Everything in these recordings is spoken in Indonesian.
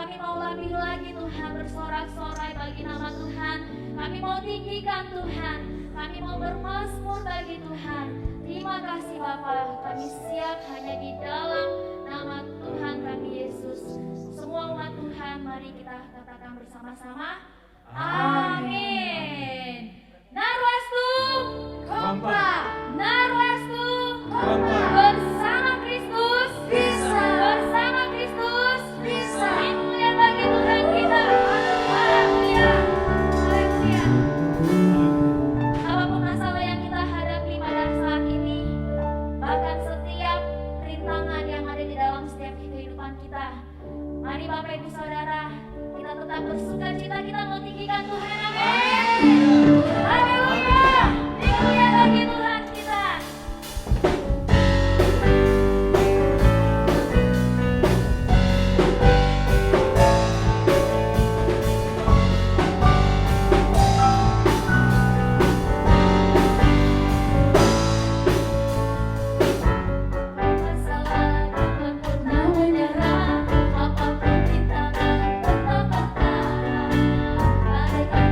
Kami mau lebih lagi Tuhan bersorak-sorai bagi nama Tuhan. Kami mau tinggikan Tuhan. Kami mau bermazmur bagi Tuhan. Terima kasih Bapa, kami siap hanya di dalam nama Tuhan kami Yesus. Semua umat Tuhan, mari kita katakan bersama-sama. Amin. Narwastu kompak. Narwastu kompak. Bersama Kristus bisa. Bersama Kristus bisa. Haleluya bagi Tuhan kita. Haleluya. Haleluya. Apapun masalah yang kita hadapi pada saat ini, bahkan setiap rintangan yang ada di dalam setiap kehidupan kita, mari Bapak Ibu Saudara, kita tetap bersuka cita, kita mau tinggikan Tuhan. Amin. Haleluya. Haleluya bagi Tuhan kita. Masalah jangan pernah menyerah, apapun rintangan tetap bertahan. Bagaikan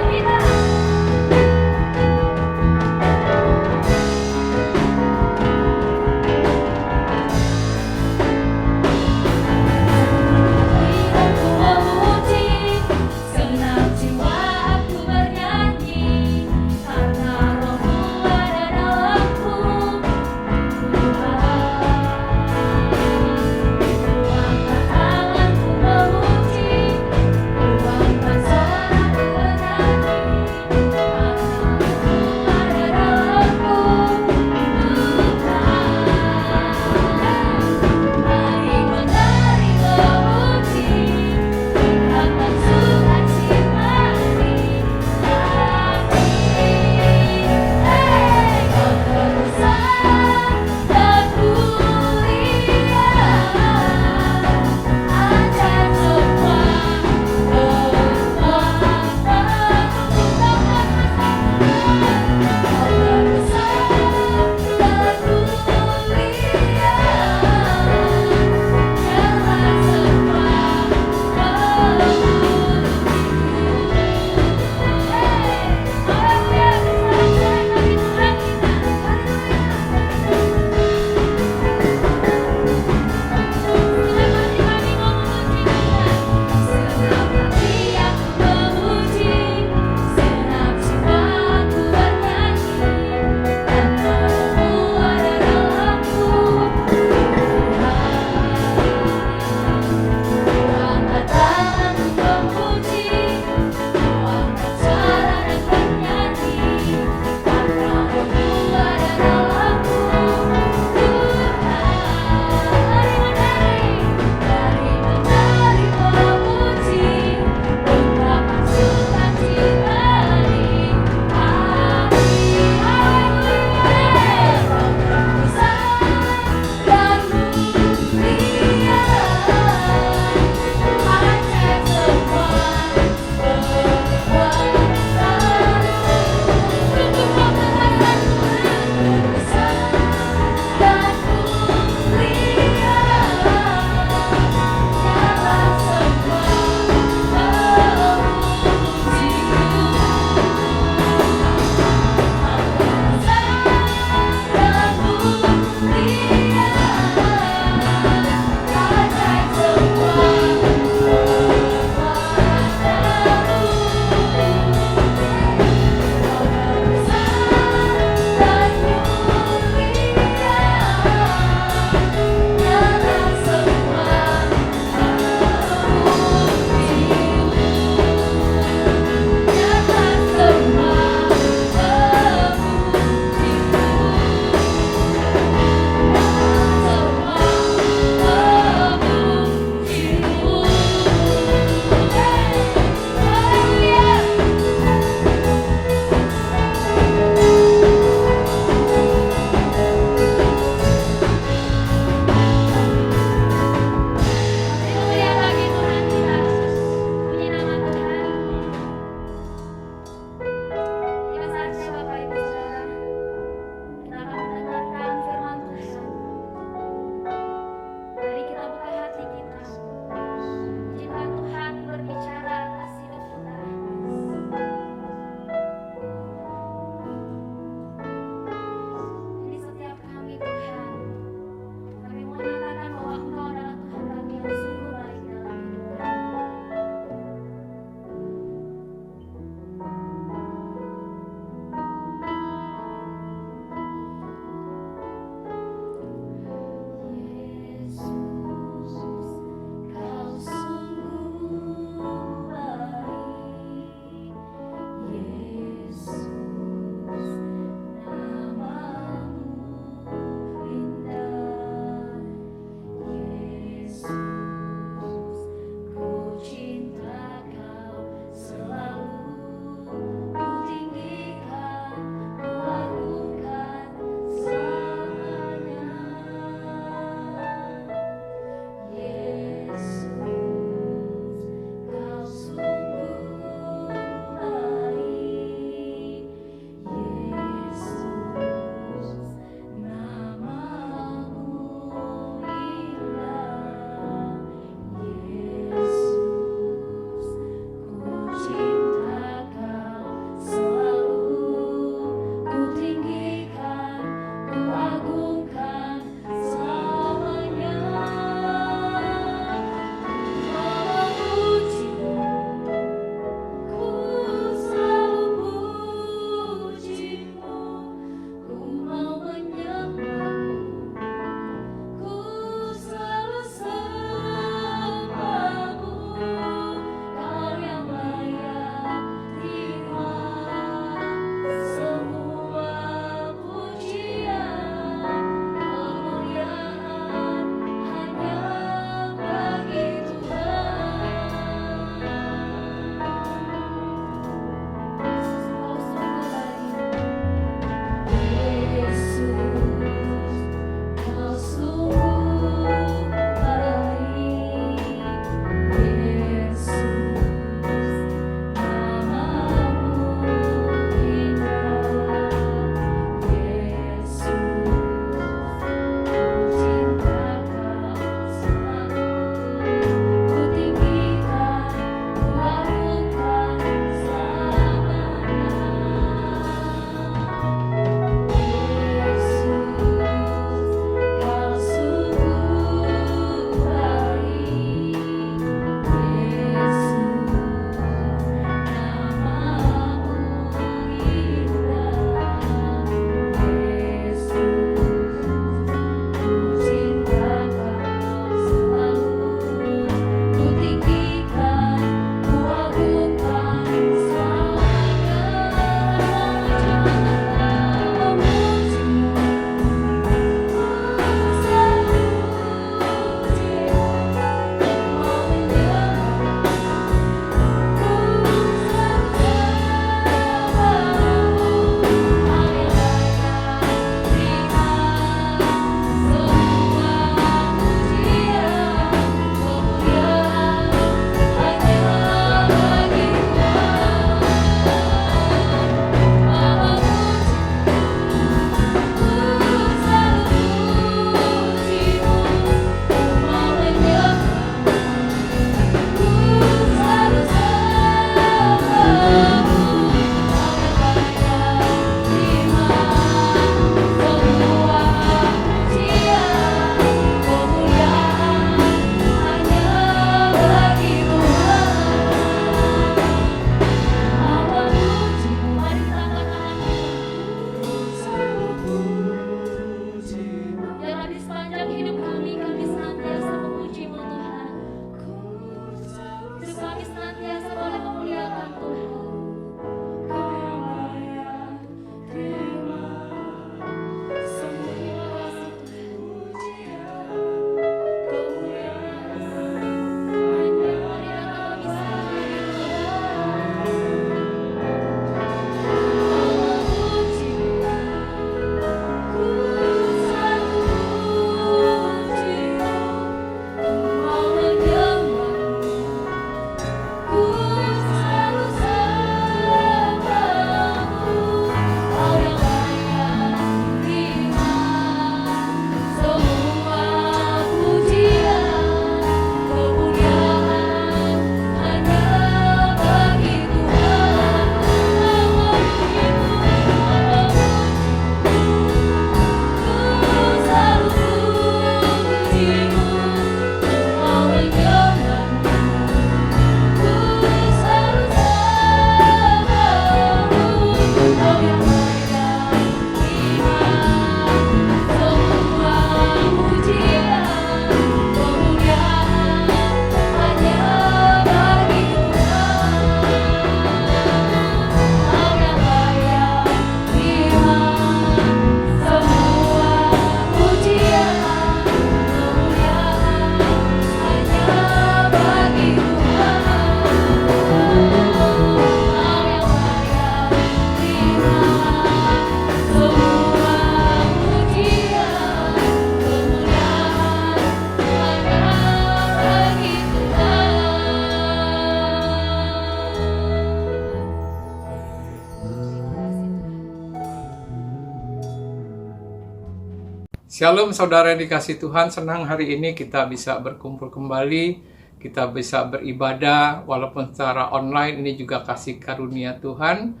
Shalom saudara yang dikasih Tuhan, senang hari ini kita bisa berkumpul kembali, kita bisa beribadah walaupun secara online. Ini juga kasih karunia Tuhan.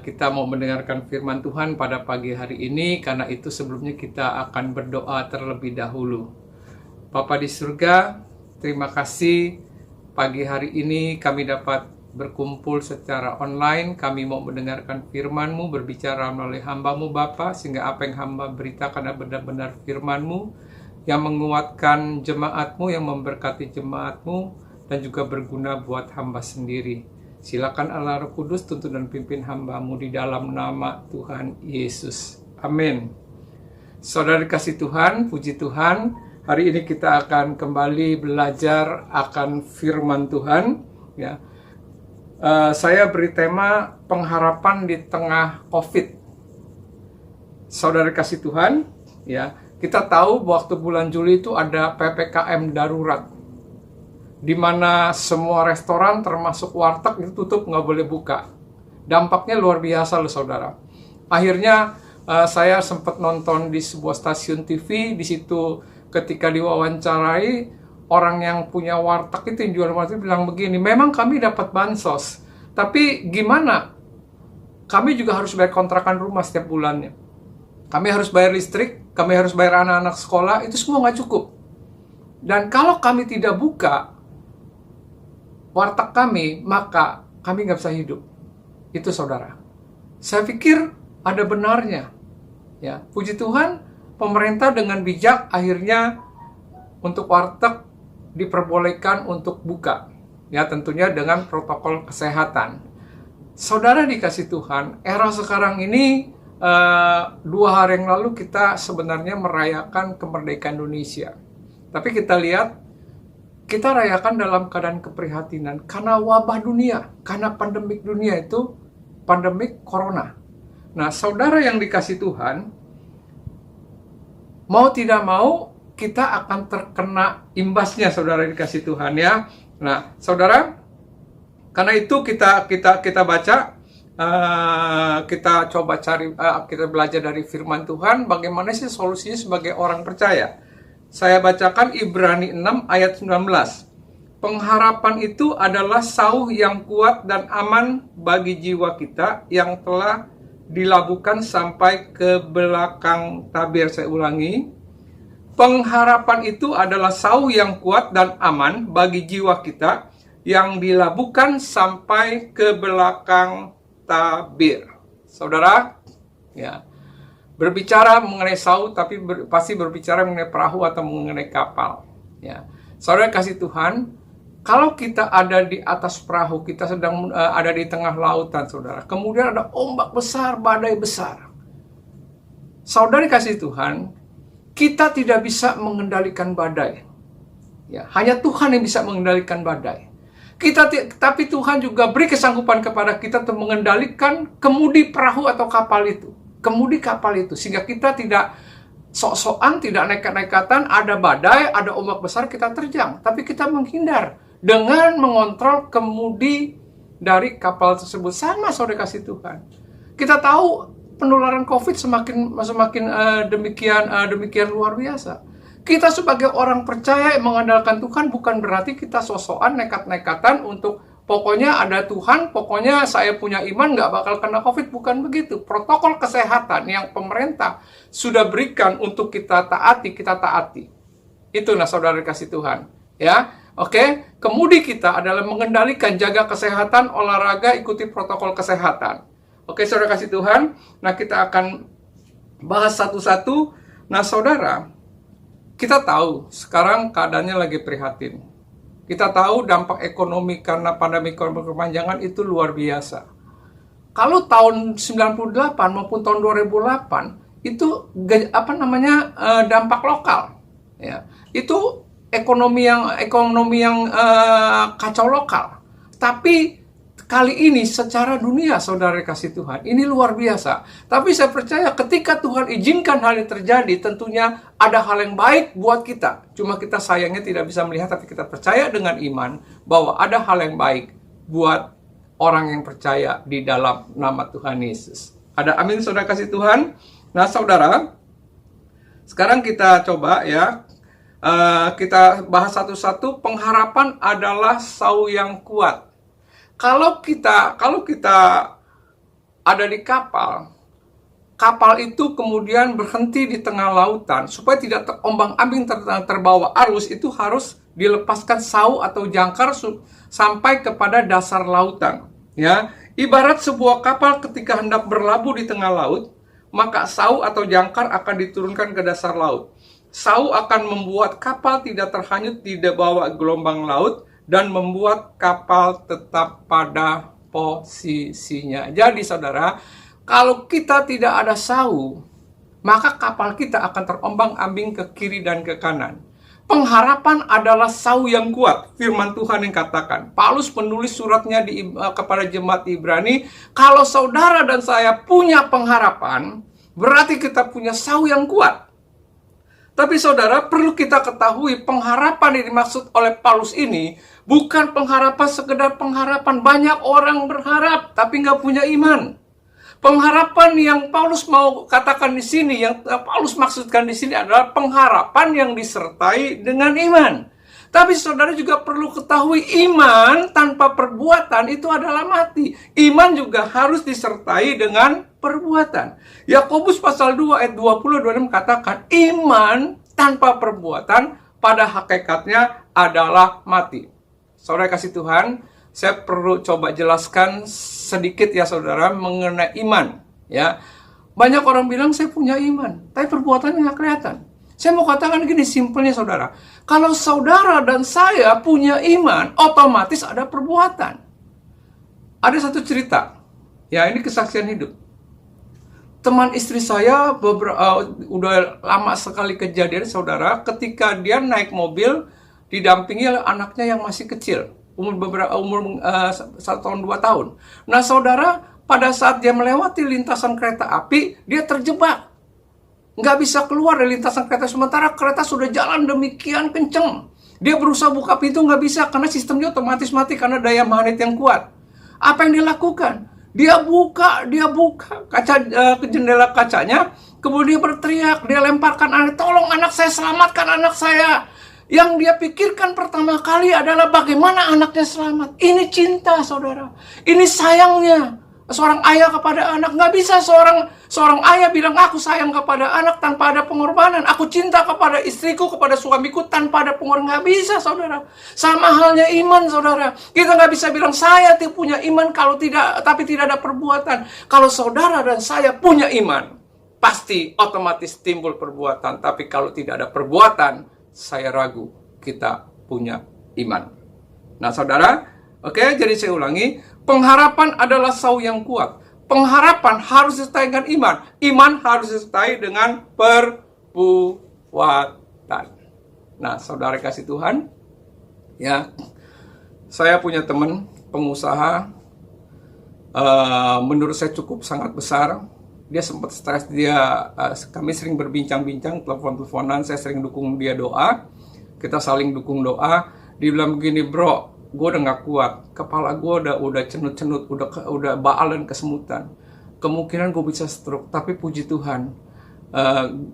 Kita mau mendengarkan firman Tuhan pada pagi hari ini, karena itu sebelumnya kita akan berdoa terlebih dahulu. Bapa di surga, terima kasih pagi hari ini kami dapat berkumpul secara online. Kami mau mendengarkan firman-Mu, berbicara melalui hamba-Mu Bapa, sehingga apa yang hamba beritakan adalah benar-benar firman-Mu yang menguatkan jemaat-Mu, yang memberkati jemaat-Mu, dan juga berguna buat hamba sendiri. Silakan Allah Roh Kudus tuntun dan pimpin hamba-Mu di dalam nama Tuhan Yesus. Amin. Saudara dikasih Tuhan, puji Tuhan, hari ini kita akan kembali belajar akan firman Tuhan, ya. Saya beri tema pengharapan di tengah COVID. Saudara kasih Tuhan, ya, kita tahu waktu bulan Juli itu ada PPKM darurat, di mana semua restoran termasuk warteg itu tutup, nggak boleh buka. Dampaknya luar biasa loh saudara. Akhirnya saya sempat nonton di sebuah stasiun TV. Di situ ketika diwawancarai, orang yang punya warteg itu, yang jual warteg, bilang begini, memang kami dapat bansos, tapi gimana? Kami juga harus bayar kontrakan rumah setiap bulannya. Kami harus bayar listrik, kami harus bayar anak-anak sekolah, itu semua nggak cukup. Dan kalau kami tidak buka warteg kami, maka kami nggak bisa hidup. Itu saudara. Saya pikir ada benarnya. Ya, puji Tuhan, pemerintah dengan bijak akhirnya untuk warteg diperbolehkan untuk buka, ya, tentunya dengan protokol kesehatan. Saudara dikasih Tuhan, era sekarang ini 2 hari yang lalu kita sebenarnya merayakan kemerdekaan Indonesia, tapi kita lihat kita rayakan dalam keadaan keprihatinan karena wabah dunia, karena pandemik dunia itu pandemik corona. Nah, saudara yang dikasih Tuhan, mau tidak mau kita akan terkena imbasnya, saudara dikasih Tuhan, ya. Nah, saudara, karena itu kita baca, kita coba cari, kita belajar dari firman Tuhan, bagaimana sih solusinya sebagai orang percaya. Saya bacakan Ibrani 6 ayat 19. Pengharapan itu adalah sauh yang kuat dan aman bagi jiwa kita yang telah dilabuhkan sampai ke belakang tabir. Saya ulangi. Pengharapan itu adalah sauh yang kuat dan aman bagi jiwa kita yang dilabuhkan sampai ke belakang tabir. Saudara, ya, berbicara mengenai sauh, tapi pasti berbicara mengenai perahu atau mengenai kapal. Ya, saudara kasih Tuhan, kalau kita ada di atas perahu, kita sedang ada di tengah lautan, saudara. Kemudian ada ombak besar, badai besar. Saudara kasih Tuhan, kita tidak bisa mengendalikan badai. Ya, hanya Tuhan yang bisa mengendalikan badai. Tapi Tuhan juga beri kesanggupan kepada kita untuk mengendalikan kemudi perahu atau kapal itu. Kemudi kapal itu. Sehingga kita tidak sok-sokan, tidak nekat-nekatan, ada badai, ada ombak besar, kita terjang. Tapi kita menghindar dengan mengontrol kemudi dari kapal tersebut. Sama saudara kasih Tuhan. Kita tahu penularan COVID semakin demikian luar biasa. Kita sebagai orang percaya yang mengandalkan Tuhan bukan berarti kita sosokan, nekat-nekatan untuk pokoknya ada Tuhan, pokoknya saya punya iman nggak bakal kena COVID. Bukan begitu. Protokol kesehatan yang pemerintah sudah berikan untuk kita taati, kita taati. Itulah saudara kasih Tuhan. Ya, oke. Kemudi kita adalah mengendalikan, jaga kesehatan, olahraga, ikuti protokol kesehatan. Oke, saudara kasih Tuhan. Nah, kita akan bahas satu-satu. Nah, saudara, kita tahu sekarang keadaannya lagi prihatin. Kita tahu dampak ekonomi karena pandemi berkepanjangan itu luar biasa. Kalau tahun 98 maupun tahun 2008 itu dampak lokal. Ya, itu ekonomi yang kacau lokal. Tapi kali ini secara dunia, saudara kasih Tuhan, ini luar biasa. Tapi saya percaya ketika Tuhan izinkan hal ini terjadi, tentunya ada hal yang baik buat kita. Cuma kita sayangnya tidak bisa melihat, tapi kita percaya dengan iman bahwa ada hal yang baik buat orang yang percaya di dalam nama Tuhan Yesus. Ada amin, saudara kasih Tuhan. Nah, saudara, Sekarang kita coba ya, kita bahas satu-satu. Pengharapan adalah sau yang kuat. Kalau kita ada di kapal itu kemudian berhenti di tengah lautan supaya tidak terombang-ambing terbawa arus, itu harus dilepaskan sau atau jangkar sampai kepada dasar lautan. Ya, ibarat sebuah kapal ketika hendak berlabuh di tengah laut, maka sau atau jangkar akan diturunkan ke dasar laut. Sau akan membuat kapal tidak terhanyut di bawah gelombang laut dan membuat kapal tetap pada posisinya. Jadi saudara, kalau kita tidak ada sau, maka kapal kita akan terombang-ambing ke kiri dan ke kanan. Pengharapan adalah sau yang kuat. Firman Tuhan yang katakan. Paulus penulis suratnya kepada jemaat Ibrani, kalau saudara dan saya punya pengharapan, berarti kita punya sau yang kuat. Tapi saudara, perlu kita ketahui pengharapan yang dimaksud oleh Paulus ini bukan pengharapan sekedar pengharapan. Banyak orang berharap tapi nggak punya iman. Pengharapan yang Paulus mau katakan di sini, yang Paulus maksudkan di sini adalah pengharapan yang disertai dengan iman. Tapi saudara juga perlu ketahui, iman tanpa perbuatan itu adalah mati. Iman juga harus disertai dengan perbuatan. Yakobus pasal 2 ayat 20-26 katakan, iman tanpa perbuatan pada hakikatnya adalah mati. Saudara kasih Tuhan, saya perlu coba jelaskan sedikit ya saudara mengenai iman. Ya, banyak orang bilang saya punya iman, tapi perbuatannya nggak kelihatan. Saya mau katakan gini, simpelnya saudara. Kalau saudara dan saya punya iman, otomatis ada perbuatan. Ada satu cerita. Ya, ini kesaksian hidup. Teman istri saya udah lama sekali kejadian saudara, ketika dia naik mobil didampingi oleh anaknya yang masih kecil, umur 1 tahun 2 tahun. Nah, saudara, pada saat dia melewati lintasan kereta api, dia terjebak. Nggak bisa keluar dari lintasan kereta, sementara kereta sudah jalan demikian kenceng. Dia berusaha buka pintu, nggak bisa karena sistemnya otomatis mati karena daya magnet yang kuat. Apa yang dilakukan? Dia buka kaca ke jendela kacanya, kemudian dia berteriak, dia lemparkan anak, tolong anak saya, selamatkan anak saya. Yang dia pikirkan pertama kali adalah bagaimana anaknya selamat. Ini cinta saudara, ini sayangnya seorang ayah kepada anak. Nggak bisa seorang ayah bilang aku sayang kepada anak tanpa ada pengorbanan. Aku cinta kepada istriku, kepada suamiku tanpa ada pengorbanan. Nggak bisa saudara. Sama halnya iman saudara. Kita nggak bisa bilang saya punya iman tapi tidak ada perbuatan. Kalau saudara dan saya punya iman, pasti otomatis timbul perbuatan. Tapi kalau tidak ada perbuatan, saya ragu kita punya iman. Nah saudara, oke, jadi saya ulangi. Pengharapan adalah sau yang kuat. Pengharapan harus disertai dengan iman. Iman harus disertai dengan perbuatan. Nah, saudara kasih Tuhan, ya, saya punya teman pengusaha, menurut saya cukup sangat besar. Dia sempat stres, kami sering berbincang-bincang, telepon-teleponan, saya sering dukung dia doa. Kita saling dukung doa. Dia bilang begini, bro, gue udah gak kuat, kepala gue udah cenut-cenut, udah baal dan kesemutan. Kemungkinan gue bisa stroke, tapi puji Tuhan,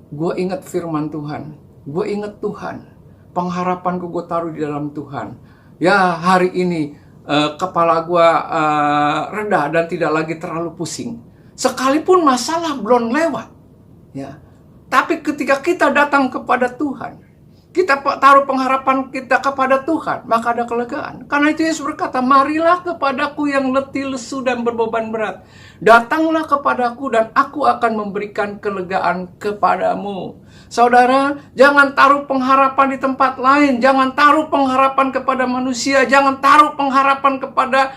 gue ingat firman Tuhan, gue ingat Tuhan, pengharapanku gue taruh di dalam Tuhan. Ya, hari ini kepala gue reda dan tidak lagi terlalu pusing. Sekalipun masalah belum lewat, ya. Tapi ketika kita datang kepada Tuhan, kita taruh pengharapan kita kepada Tuhan, maka ada kelegaan. Karena itu Yesus berkata, marilah kepadaku yang letih, lesu, dan berbeban berat. Datanglah kepadaku dan aku akan memberikan kelegaan kepadamu. Saudara, jangan taruh pengharapan di tempat lain. Jangan taruh pengharapan kepada manusia. Jangan taruh pengharapan kepada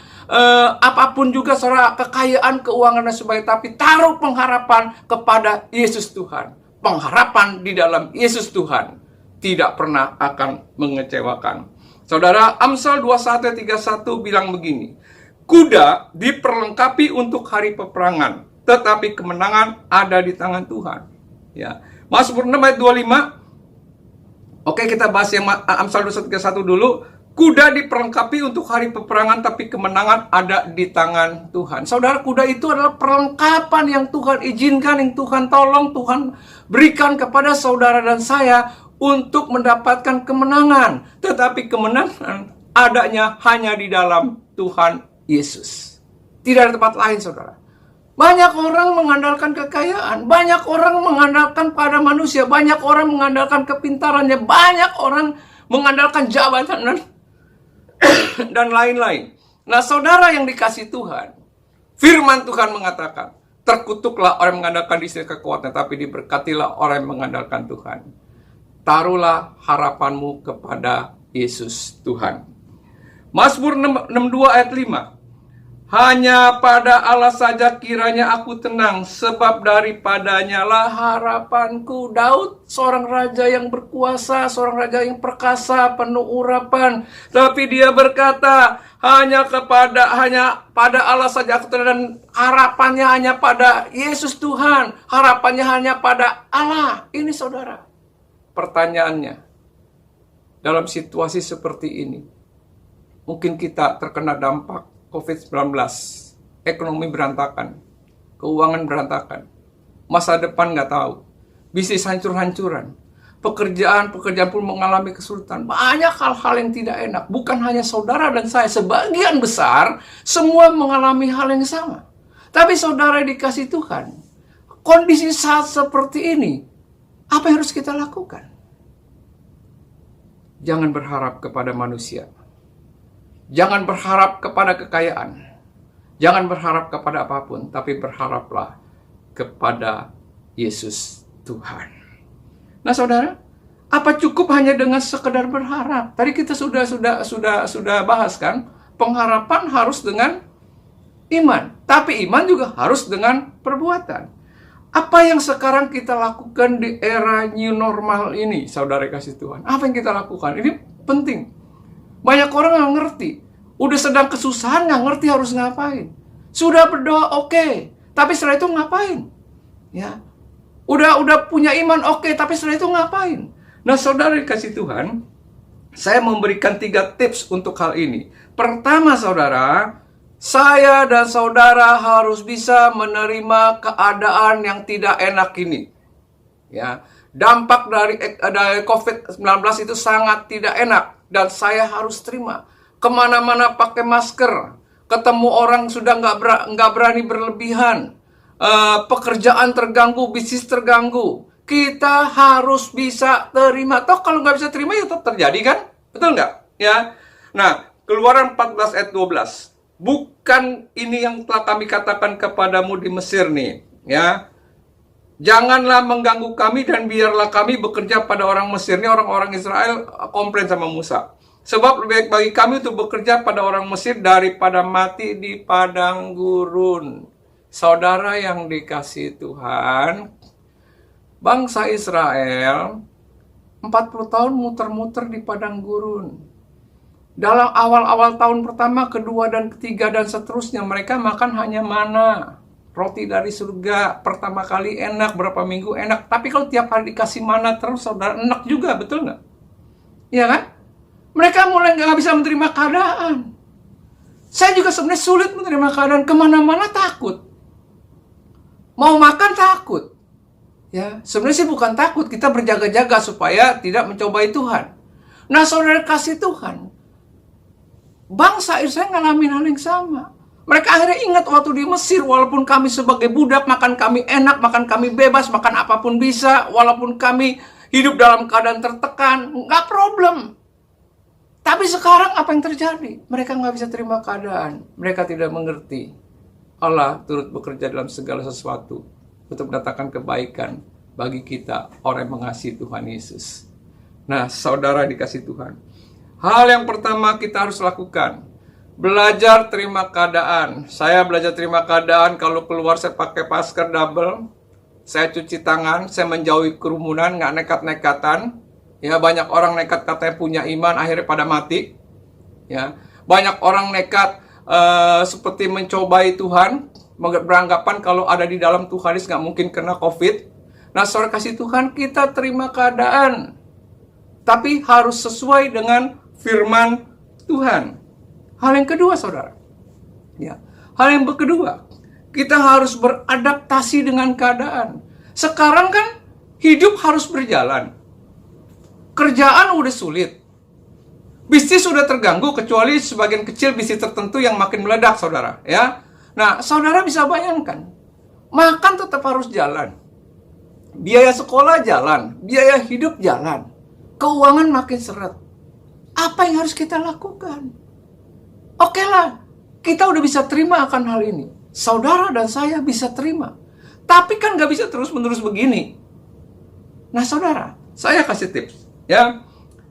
apapun juga, saudara, kekayaan, keuangan, dan sebagainya. Tapi taruh pengharapan kepada Yesus Tuhan. Pengharapan di dalam Yesus Tuhan tidak pernah akan mengecewakan. Saudara, Amsal 21:31 bilang begini, kuda diperlengkapi untuk hari peperangan, tetapi kemenangan ada di tangan Tuhan. Ya. Mazmur 6 ayat 25. Oke, kita bahas yang Amsal 21:31 dulu. Kuda diperlengkapi untuk hari peperangan, tapi kemenangan ada di tangan Tuhan. Saudara, kuda itu adalah perlengkapan yang Tuhan izinkan, yang Tuhan tolong, Tuhan berikan kepada saudara dan saya untuk mendapatkan kemenangan. Tetapi kemenangan adanya hanya di dalam Tuhan Yesus. Tidak ada tempat lain, saudara. Banyak orang mengandalkan kekayaan, banyak orang mengandalkan pada manusia, banyak orang mengandalkan kepintarannya, banyak orang mengandalkan jabatan dan lain-lain. Nah, saudara yang dikasih Tuhan, firman Tuhan mengatakan, terkutuklah orang yang mengandalkan diri kekuatan, tapi diberkatilah orang yang mengandalkan Tuhan. Taruhlah harapanmu kepada Yesus Tuhan. Mazmur 62 ayat 5. Hanya pada Allah saja kiranya aku tenang, sebab daripadanya lah harapanku. Daud, seorang raja yang berkuasa, seorang raja yang perkasa, penuh urapan. Tapi dia berkata, hanya pada Allah saja aku tenang, dan harapannya hanya pada Yesus Tuhan. Harapannya hanya pada Allah. Ini saudara, pertanyaannya, dalam situasi seperti ini, mungkin kita terkena dampak COVID-19, ekonomi berantakan, keuangan berantakan, masa depan nggak tahu, bisnis hancur-hancuran, pekerjaan pun mengalami kesulitan, banyak hal-hal yang tidak enak. Bukan hanya saudara dan saya, sebagian besar semua mengalami hal yang sama. Tapi saudara dikasih Tuhan, kondisi saat seperti ini, apa yang harus kita lakukan? Jangan berharap kepada manusia. Jangan berharap kepada kekayaan. Jangan berharap kepada apapun, tapi berharaplah kepada Yesus Tuhan. Nah, saudara, apa cukup hanya dengan sekedar berharap? Tadi kita sudah bahas kan, pengharapan harus dengan iman, tapi iman juga harus dengan perbuatan. Apa yang sekarang kita lakukan di era new normal ini, saudara kasih Tuhan? Apa yang kita lakukan? Ini penting. Banyak orang nggak ngerti. Udah sedang kesusahan, nggak ngerti harus ngapain. Sudah berdoa, oke. Tapi setelah itu ngapain? Ya, udah punya iman, oke. Tapi setelah itu ngapain? Nah, saudara dikasih Tuhan, saya memberikan 3 tips untuk hal ini. Pertama, saudara, saya dan saudara harus bisa menerima keadaan yang tidak enak ini. Ya, dampak dari COVID-19 itu sangat tidak enak. Dan saya harus terima. Kemana-mana pakai masker. Ketemu orang sudah nggak berani berlebihan. Pekerjaan terganggu, bisnis terganggu. Kita harus bisa terima. Toh kalau nggak bisa terima ya tetap terjadi kan? Betul nggak? Ya. Nah, Keluaran 14 ayat 12. Bukan ini yang telah kami katakan kepadamu di Mesir nih. Ya. Janganlah mengganggu kami dan biarlah kami bekerja pada orang Mesir. Ini orang-orang Israel komplain sama Musa. Sebab lebih baik bagi kami untuk bekerja pada orang Mesir daripada mati di padang gurun. Saudara yang dikasih Tuhan, bangsa Israel 40 tahun muter-muter di padang gurun. Dalam awal-awal tahun pertama, kedua, dan ketiga, dan seterusnya, mereka makan hanya mana. Roti dari surga, pertama kali enak, berapa minggu enak. Tapi kalau tiap hari dikasih mana terus, saudara, enak juga, betul nggak? Iya kan? Mereka mulai nggak bisa menerima keadaan. Saya juga sebenarnya sulit menerima keadaan. Kemana-mana takut. Mau makan takut. Ya, sebenarnya sih bukan takut. Kita berjaga-jaga supaya tidak mencobai Tuhan. Nah, saudara kasih Tuhan, bangsa Israel ngalamin hal yang sama. Mereka akhirnya ingat waktu di Mesir, walaupun kami sebagai budak, makan kami enak, makan kami bebas, makan apapun bisa, walaupun kami hidup dalam keadaan tertekan, nggak problem. Tapi sekarang apa yang terjadi? Mereka nggak bisa terima keadaan. Mereka tidak mengerti. Allah turut bekerja dalam segala sesuatu untuk mendatangkan kebaikan bagi kita, orang yang mengasihi Tuhan Yesus. Nah, saudara dikasih Tuhan, hal yang pertama kita harus lakukan, belajar terima keadaan. Saya belajar terima keadaan. Kalau keluar saya pakai masker double, saya cuci tangan, saya menjauhi kerumunan, nggak nekat-nekatan. Ya, banyak orang nekat katanya punya iman, akhirnya pada mati. Ya, banyak orang nekat seperti mencobai Tuhan, beranggapan kalau ada di dalam Tuhan nggak mungkin kena COVID. Nah, saudara kasih Tuhan, kita terima keadaan, tapi harus sesuai dengan firman Tuhan. Hal yang kedua, saudara. Ya. Hal yang kedua, kita harus beradaptasi dengan keadaan. Sekarang kan hidup harus berjalan. Kerjaan udah sulit. Bisnis sudah terganggu, kecuali sebagian kecil bisnis tertentu yang makin meledak, saudara. Ya, nah, saudara bisa bayangkan, makan tetap harus jalan, biaya sekolah jalan, biaya hidup jalan, keuangan makin seret. Apa yang harus kita lakukan? Oke lah, kita udah bisa terima akan hal ini. Saudara dan saya bisa terima. Tapi kan gak bisa terus-menerus begini. Nah, saudara, saya kasih tips, ya.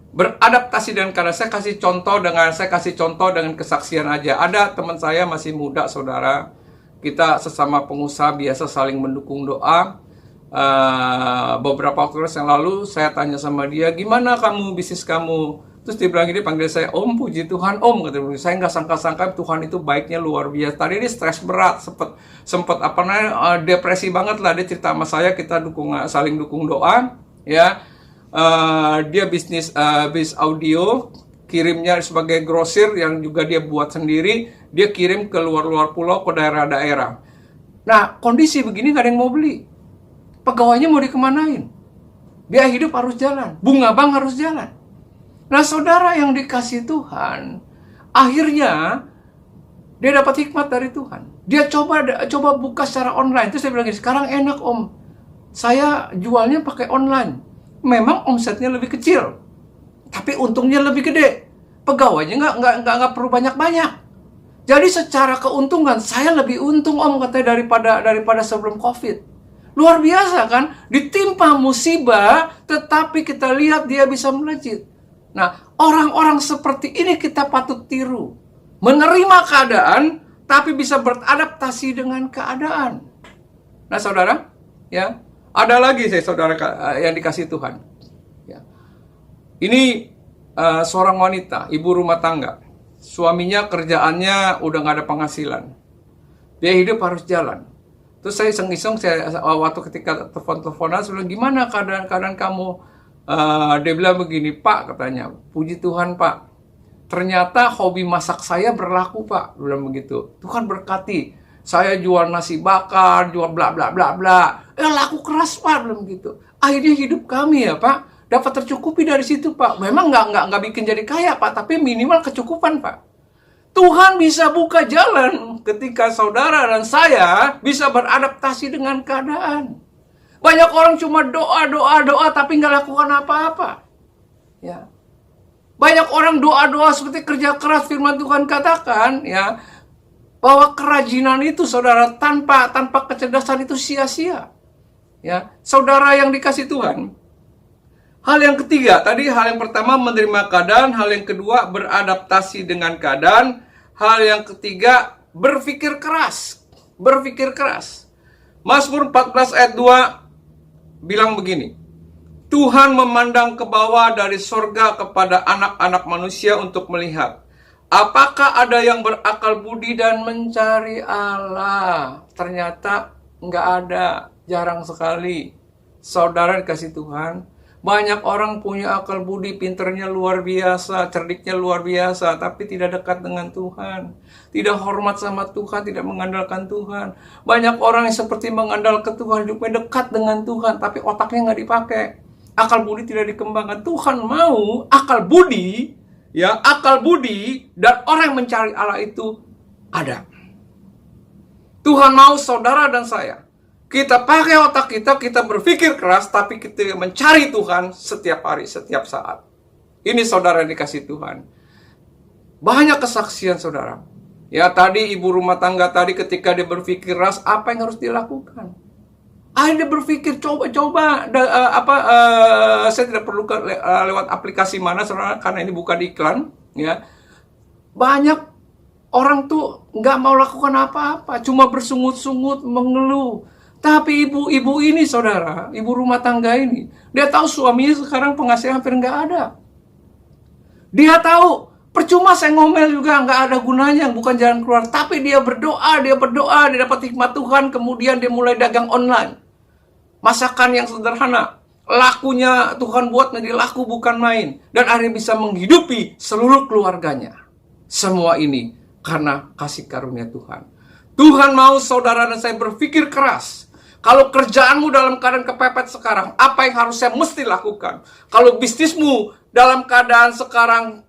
Beradaptasi dengan karena saya kasih contoh dengan kesaksian aja. Ada teman saya masih muda, saudara. Kita sesama pengusaha biasa saling mendukung doa. Beberapa waktu yang lalu saya tanya sama dia, gimana kamu bisnis kamu? Terus dia bilang gini, panggil saya Om, puji Tuhan Om. Kata dia, saya nggak sangka-sangka Tuhan itu baiknya luar biasa. Tadi dia stres berat, sempet depresi banget lah. Dia cerita sama saya, kita saling dukung doa, ya. Dia bisnis audio, kirimnya sebagai grosir yang juga dia buat sendiri. Dia kirim ke luar-luar pulau, ke daerah-daerah. Nah, kondisi begini gak ada yang mau beli. Pegawainya mau dikemanain? Biaya hidup harus jalan, bunga bank harus jalan. Nah, saudara yang dikasih Tuhan, akhirnya dia dapat hikmat dari Tuhan. Dia coba buka secara online. Terus saya bilang gini, sekarang enak Om, saya jualnya pakai online. Memang omsetnya lebih kecil, tapi untungnya lebih gede. Pegawainya nggak perlu banyak-banyak. Jadi secara keuntungan saya lebih untung Om, katanya, daripada sebelum COVID. Luar biasa kan? Ditimpa musibah, tetapi kita lihat dia bisa melejit. Nah, orang-orang seperti ini kita patut tiru. Menerima keadaan, tapi bisa beradaptasi dengan keadaan. Nah, saudara, ya. Ada lagi saudara yang dikasih Tuhan. Ya. Ini seorang wanita, ibu rumah tangga. Suaminya kerjaannya udah gak ada penghasilan. Dia hidup harus jalan. Terus saya iseng-iseng, waktu ketika telepon-teleponan, saya bilang, gimana keadaan kamu? Dia bilang begini, Pak, katanya, puji Tuhan Pak, ternyata hobi masak saya berlaku Pak. Dia bilang begitu. Tuhan berkati. Saya jual nasi bakar, jual bla bla bla bla. Laku keras Pak, belum gitu. Akhirnya hidup kami ya Pak, dapat tercukupi dari situ Pak. Memang nggak bikin jadi kaya Pak, tapi minimal kecukupan Pak. Tuhan bisa buka jalan ketika saudara dan saya bisa beradaptasi dengan keadaan. Banyak orang cuma doa tapi nggak lakukan apa-apa. Ya. Banyak orang doa seperti kerja keras, firman Tuhan katakan, ya, bahwa kerajinan itu, saudara, tanpa kecerdasan itu sia-sia. Ya, saudara yang dikasih Tuhan. Hal yang ketiga, tadi hal yang pertama menerima keadaan, hal yang kedua beradaptasi dengan keadaan, hal yang ketiga berpikir keras. Berpikir keras. Mazmur 14 ayat 2 bilang begini, Tuhan memandang ke bawah dari sorga kepada anak-anak manusia untuk melihat, apakah ada yang berakal budi dan mencari Allah? Ternyata nggak ada, jarang sekali. Saudara dikasih Tuhan, banyak orang punya akal budi, pinternya luar biasa, cerdiknya luar biasa, tapi tidak dekat dengan Tuhan. Tidak hormat sama Tuhan, tidak mengandalkan Tuhan. Banyak orang yang seperti mengandalkan Tuhan, hidupnya dekat dengan Tuhan, tapi otaknya nggak dipakai. Akal budi tidak dikembangkan. Tuhan mau akal budi, ya, akal budi dan orang yang mencari Allah itu ada. Tuhan mau saudara dan saya, kita pakai otak kita berpikir keras, tapi kita mencari Tuhan setiap hari, setiap saat. Ini saudara yang dikasih Tuhan. Banyak kesaksian saudara. Ya, tadi ibu rumah tangga tadi ketika dia berpikir keras, apa yang harus dilakukan? Dia berpikir coba-coba, saya tidak perlu lewat aplikasi mana, saudara, karena ini bukan iklan. Ya, banyak orang tuh nggak mau lakukan apa-apa, cuma bersungut-sungut, mengeluh. Tapi ibu ini, saudara, ibu rumah tangga ini, dia tahu suaminya sekarang penghasilan hampir nggak ada. Dia tahu percuma saya ngomel juga nggak ada gunanya, bukan jalan keluar. Tapi dia berdoa, dia dapat hikmat Tuhan, kemudian dia mulai dagang online. Masakan yang sederhana, lakunya Tuhan buat menjadi laku bukan main, dan akhirnya bisa menghidupi seluruh keluarganya. Semua ini karena kasih karunia Tuhan. Tuhan mau saudara dan saya berpikir keras. Kalau kerjaanmu dalam keadaan kepepet sekarang, apa yang harus saya mesti lakukan? Kalau bisnismu dalam keadaan sekarang,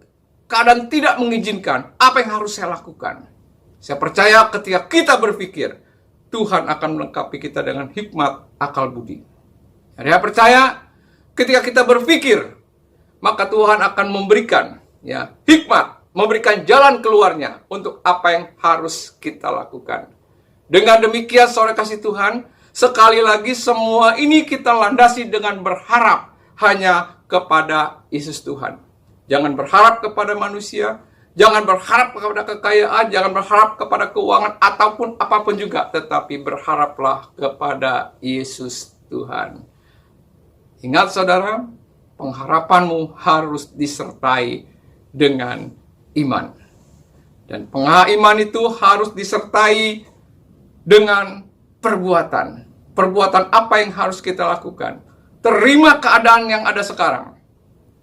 keadaan tidak mengizinkan, apa yang harus saya lakukan? Saya percaya ketika kita berpikir, Tuhan akan melengkapi kita dengan hikmat, akal budi. Saya percaya ketika kita berpikir, maka Tuhan akan memberikan hikmat, memberikan jalan keluarnya untuk apa yang harus kita lakukan. Dengan demikian, saudara kasih Tuhan, sekali lagi semua ini kita landasi dengan berharap hanya kepada Yesus Tuhan. Jangan berharap kepada manusia, jangan berharap kepada kekayaan, jangan berharap kepada keuangan ataupun apapun juga, tetapi berharaplah kepada Yesus Tuhan. Ingat saudara, pengharapanmu harus disertai dengan iman. Dan iman itu harus disertai dengan perbuatan. Perbuatan apa yang harus kita lakukan? Terima keadaan yang ada sekarang.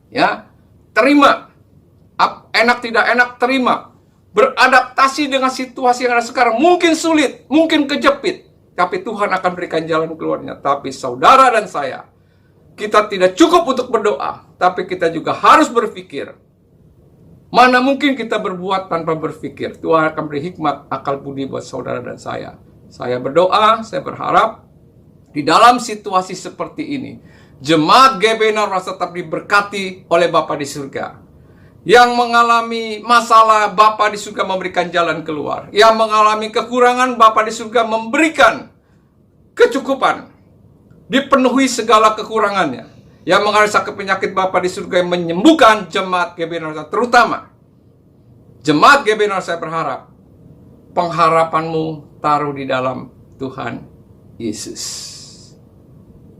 Ya, terima. Enak tidak enak, terima. Beradaptasi dengan situasi yang ada sekarang. Mungkin sulit, mungkin kejepit. Tapi Tuhan akan berikan jalan keluarnya. Tapi saudara dan saya, kita tidak cukup untuk berdoa, tapi kita juga harus berpikir. Mana mungkin kita berbuat tanpa berpikir. Tuhan akan beri hikmat, akal budi buat saudara dan saya. Saya berdoa, saya berharap di dalam situasi seperti ini, jemaat GBI Narwas tetap diberkati oleh Bapa di surga. Yang mengalami masalah, Bapa di surga memberikan jalan keluar. Yang mengalami kekurangan, Bapa di surga memberikan kecukupan. Dipenuhi segala kekurangannya. Yang mengalami sakit penyakit, Bapa di surga yang menyembuhkan jemaat GBI Narwas, terutama jemaat GBI Narwas. Saya berharap pengharapanmu taruh di dalam Tuhan Yesus.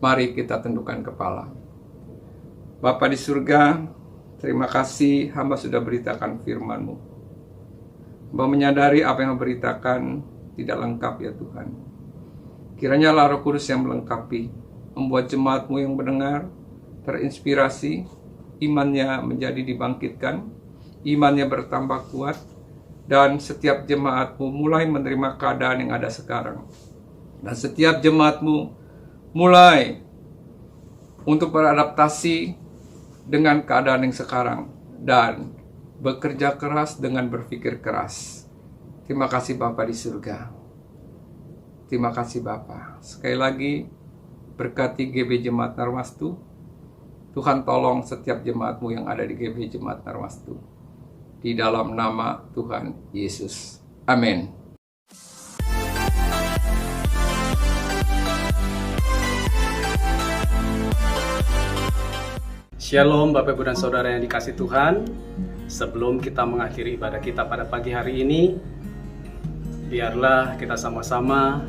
Mari kita tundukkan kepala. Bapa di surga, terima kasih hamba sudah beritakan firman-Mu. Hamba menyadari apa yang beritakan tidak lengkap ya Tuhan. Kiranya Roh Kudus yang melengkapi, membuat jemaat-Mu yang mendengar terinspirasi, imannya menjadi dibangkitkan, imannya bertambah kuat, dan setiap jemaat-Mu mulai menerima keadaan yang ada sekarang. Dan setiap jemaat-Mu mulai untuk beradaptasi dengan keadaan yang sekarang dan bekerja keras dengan berpikir keras. Terima kasih Bapa di surga. Terima kasih Bapa. Sekali lagi berkati GBI Jemaat Narwastu. Tuhan tolong setiap jemaat-Mu yang ada di GBI Jemaat Narwastu. Di dalam nama Tuhan Yesus. Amin. Shalom Bapak Ibu dan Saudara yang dikasihi Tuhan. Sebelum kita mengakhiri ibadah kita pada pagi hari ini, biarlah kita sama-sama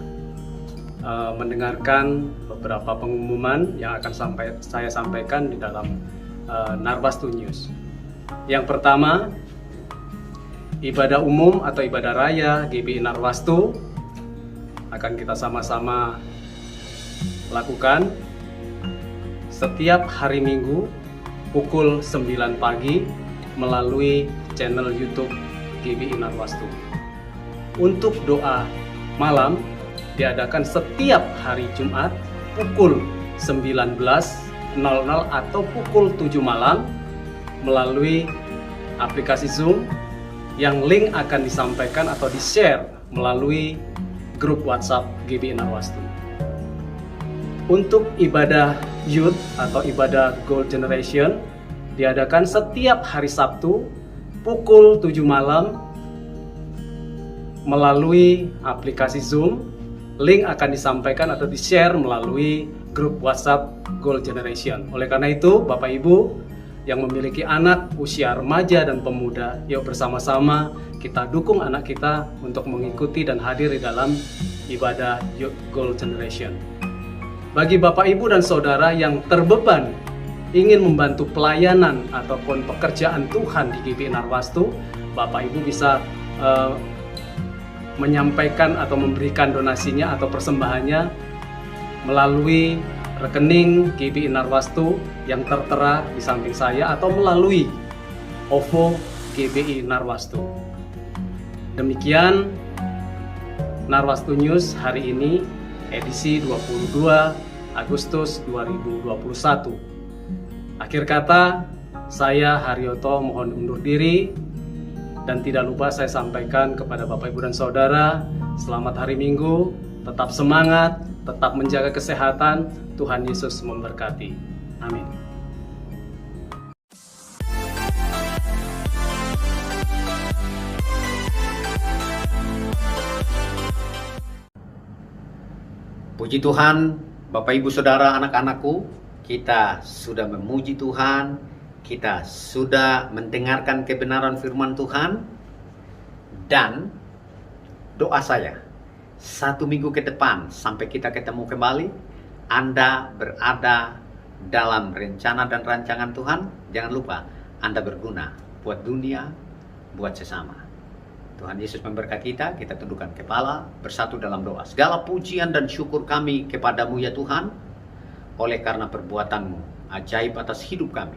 mendengarkan beberapa pengumuman yang akan saya sampaikan di dalam Narwastu News. Yang pertama, ibadah umum atau ibadah raya GBI Narwastu akan kita sama-sama lakukan setiap hari Minggu pukul 9 pagi melalui channel YouTube GBI Narwastu. Untuk doa malam diadakan setiap hari Jumat pukul 19.00 atau pukul 7 malam melalui aplikasi Zoom yang link akan disampaikan atau di-share melalui grup WhatsApp GBI Narwastu. Untuk ibadah Youth atau ibadah Gold Generation diadakan setiap hari Sabtu pukul 7 malam melalui aplikasi Zoom. Link akan disampaikan atau di-share melalui grup WhatsApp Gold Generation. Oleh karena itu, Bapak Ibu yang memiliki anak usia remaja dan pemuda, yuk bersama-sama kita dukung anak kita untuk mengikuti dan hadir di dalam ibadah Youth Gold Generation. Bagi Bapak Ibu dan Saudara yang terbeban ingin membantu pelayanan ataupun pekerjaan Tuhan di GBI Narwastu, Bapak Ibu bisa menyampaikan atau memberikan donasinya atau persembahannya melalui rekening GBI Narwastu yang tertera di samping saya atau melalui OVO GBI Narwastu. Demikian Narwastu News hari ini, edisi 22 Agustus 2021. Akhir kata, saya Haryoto mohon undur diri, dan tidak lupa saya sampaikan kepada Bapak Ibu dan Saudara, selamat hari Minggu, tetap semangat, tetap menjaga kesehatan, Tuhan Yesus memberkati. Amin. Puji Tuhan, Bapak Ibu Saudara, anak-anakku, kita sudah memuji Tuhan, kita sudah mendengarkan kebenaran firman Tuhan, dan doa saya, 1 minggu ke depan sampai kita ketemu kembali, Anda berada dalam rencana dan rancangan Tuhan. Jangan lupa, Anda berguna buat dunia, buat sesama. Tuhan Yesus memberkati kita tundukkan kepala, bersatu dalam doa. Segala pujian dan syukur kami kepadamu ya Tuhan, oleh karena perbuatanmu ajaib atas hidup kami.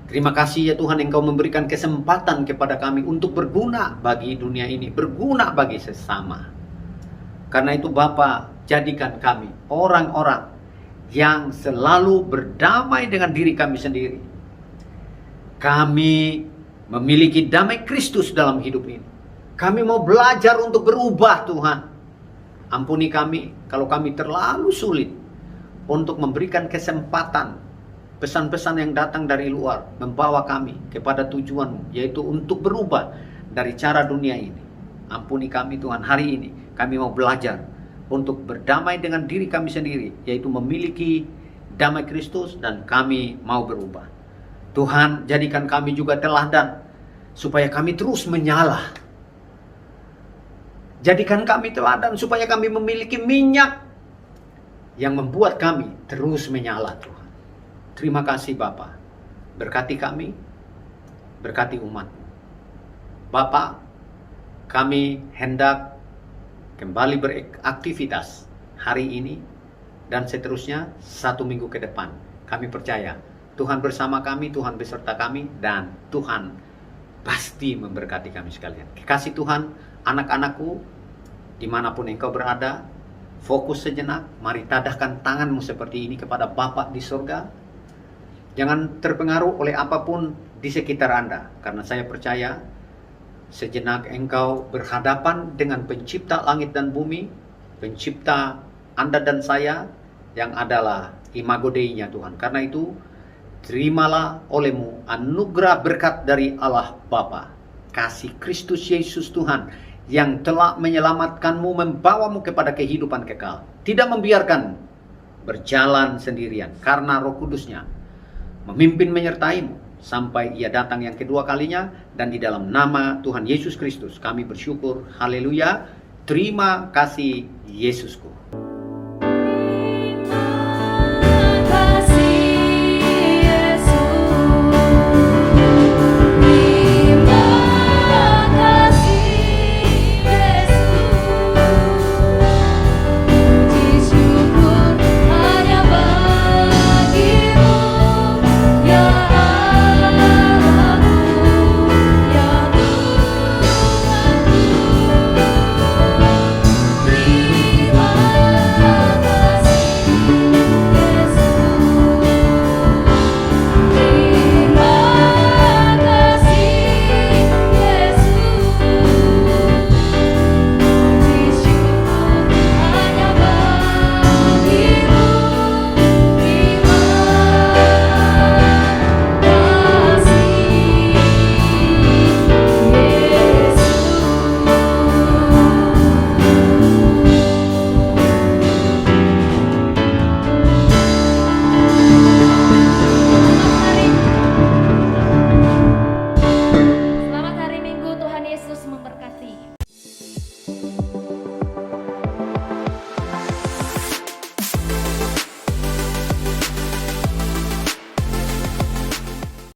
Terima kasih ya Tuhan, Engkau memberikan kesempatan kepada kami untuk berguna bagi dunia ini, berguna bagi sesama. Karena itu Bapa, jadikan kami orang-orang yang selalu berdamai dengan diri kami sendiri. Kami memiliki damai Kristus dalam hidup ini. Kami mau belajar untuk berubah Tuhan. Ampuni kami kalau kami terlalu sulit untuk memberikan kesempatan pesan-pesan yang datang dari luar membawa kami kepada tujuan, yaitu untuk berubah dari cara dunia ini. Ampuni kami Tuhan, hari ini kami mau belajar untuk berdamai dengan diri kami sendiri, yaitu memiliki damai Kristus, dan kami mau berubah. Tuhan, jadikan kami juga teladan supaya kami terus menyala. Jadikan kami teladan supaya kami memiliki minyak yang membuat kami terus menyala Tuhan. Terima kasih Bapa. Berkati kami, berkati umat. Bapa, kami hendak kembali beraktivitas hari ini dan seterusnya 1 minggu ke depan. Kami percaya Tuhan bersama kami, Tuhan beserta kami, dan Tuhan pasti memberkati kami sekalian. Kasih Tuhan, anak-anakku, dimanapun engkau berada, fokus sejenak, mari tadahkan tanganmu seperti ini kepada Bapa di surga. Jangan terpengaruh oleh apapun di sekitar Anda, karena saya percaya sejenak engkau berhadapan dengan pencipta langit dan bumi, pencipta Anda dan saya, yang adalah imago Dei-nya Tuhan. Karena itu, terimalah olehmu anugerah berkat dari Allah Bapa, kasih Kristus Yesus Tuhan yang telah menyelamatkanmu, membawamu kepada kehidupan kekal, tidak membiarkan berjalan sendirian, karena Roh Kudus-Nya memimpin menyertaimu sampai Ia datang yang kedua kalinya. Dan di dalam nama Tuhan Yesus Kristus kami bersyukur. Haleluya. Terima kasih Yesusku.